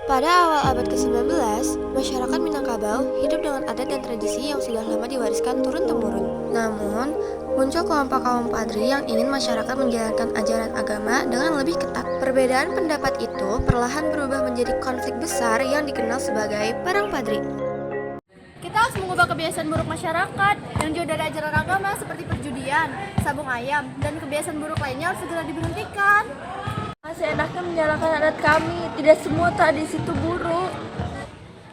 Pada awal abad ke-19, masyarakat Minangkabau hidup dengan adat dan tradisi yang sudah lama diwariskan turun-temurun. Namun, muncul kelompok kaum padri yang ingin masyarakat menjalankan ajaran agama dengan lebih ketat. Perbedaan pendapat itu perlahan berubah menjadi konflik besar yang dikenal sebagai Perang Padri. Kita harus mengubah kebiasaan buruk masyarakat yang jauh dari ajaran agama seperti perjudian, sabung ayam, dan kebiasaan buruk lainnya harus segera diberhentikan. Masih enaknya menyalahkan adat kami, tidak semua tradisi itu buruk.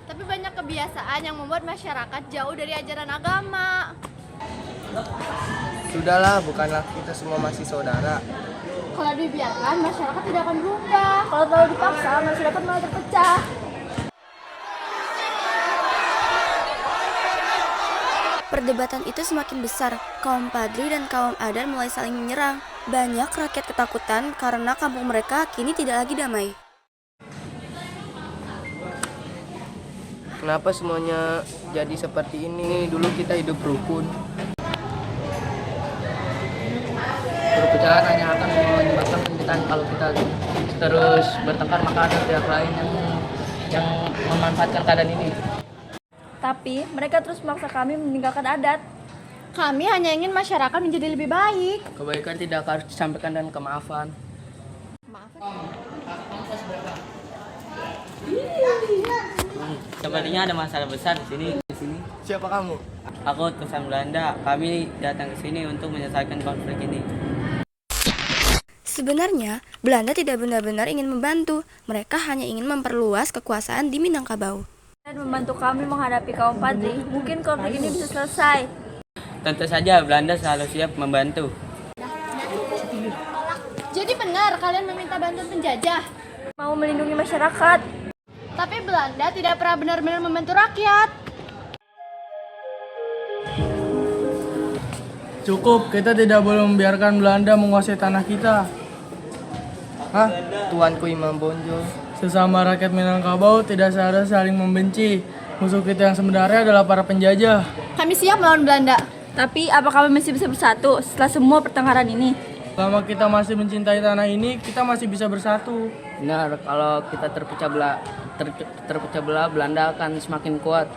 Tapi banyak kebiasaan yang membuat masyarakat jauh dari ajaran agama. Sudahlah, bukanlah kita semua masih saudara. Kalau dibiarkan, masyarakat tidak akan berubah. Kalau terlalu dipaksa, masyarakat malah terpecah. Perdebatan itu semakin besar, kaum padri dan kaum adat mulai saling menyerang. Banyak rakyat ketakutan karena kampung mereka kini tidak lagi damai. Kenapa semuanya jadi seperti ini? Dulu kita hidup rukun. Perpecahan hanya akan menyebabkan penderitaan kalau kita terus bertengkar, maka ada pihak lain yang memanfaatkan keadaan ini. Tapi mereka terus memaksa kami meninggalkan adat. Kami hanya ingin masyarakat menjadi lebih baik. Kebaikan tidak harus disampaikan dengan kemaafan. Sepertinya ada masalah besar di sini. Siapa kamu? Aku utusan Belanda. Kami datang ke sini untuk menyelesaikan konflik ini. Sebenarnya, Belanda tidak benar-benar ingin membantu. Mereka hanya ingin memperluas kekuasaan di Minangkabau. Dan membantu kami menghadapi kaum padri, mungkin konflik ini bisa selesai. Tentu saja Belanda selalu siap membantu. Jadi benar kalian meminta bantuan penjajah. Mau melindungi masyarakat. Tapi Belanda tidak pernah benar-benar membantu rakyat. Cukup, kita tidak boleh membiarkan Belanda menguasai tanah kita. Hah? Tuanku Imam Bonjol. Sesama rakyat Minangkabau tidak seharusnya saling membenci. Musuh kita yang sebenarnya adalah para penjajah. Kami siap melawan Belanda. Tapi apa kami masih bisa bersatu setelah semua pertengkaran ini? Selama kita masih mencintai tanah ini, kita masih bisa bersatu. Benar, kalau kita terpecah belah, Belanda akan semakin kuat.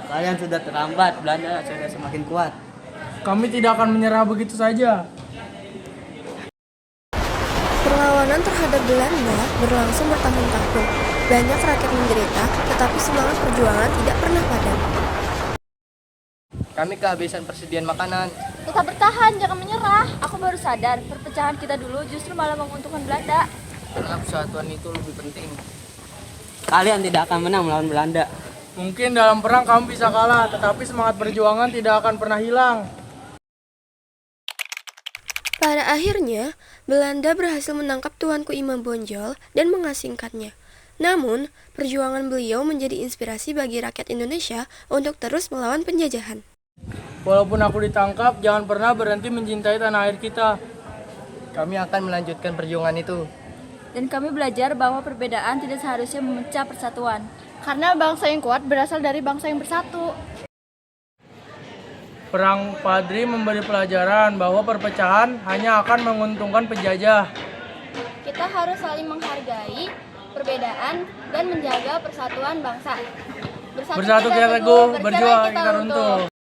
Kalian sudah terlambat, Belanda sudah semakin kuat. Kami tidak akan menyerah begitu saja. Perlawanan terhadap Belanda berlangsung bertahun-tahun. Banyak rakyat menderita, tetapi semangat perjuangan tidak pernah padam. Kami kehabisan persediaan makanan. Tetap bertahan, jangan menyerah. Aku baru sadar, perpecahan kita dulu justru malah menguntungkan Belanda. Karena persatuan itu lebih penting. Kalian tidak akan menang melawan Belanda. Mungkin dalam perang kamu bisa kalah, tetapi semangat perjuangan tidak akan pernah hilang. Pada akhirnya, Belanda berhasil menangkap tuanku Imam Bonjol dan mengasingkannya. Namun, perjuangan beliau menjadi inspirasi bagi rakyat Indonesia untuk terus melawan penjajahan. Walaupun aku ditangkap, jangan pernah berhenti mencintai tanah air kita. Kami akan melanjutkan perjuangan itu. Dan kami belajar bahwa perbedaan tidak seharusnya memecah persatuan. Karena bangsa yang kuat berasal dari bangsa yang bersatu. Perang Padri memberi pelajaran bahwa perpecahan hanya akan menguntungkan penjajah. Kita harus saling menghargai perbedaan dan menjaga persatuan bangsa. Bersatu kita teguh, berjuang kita runtuh.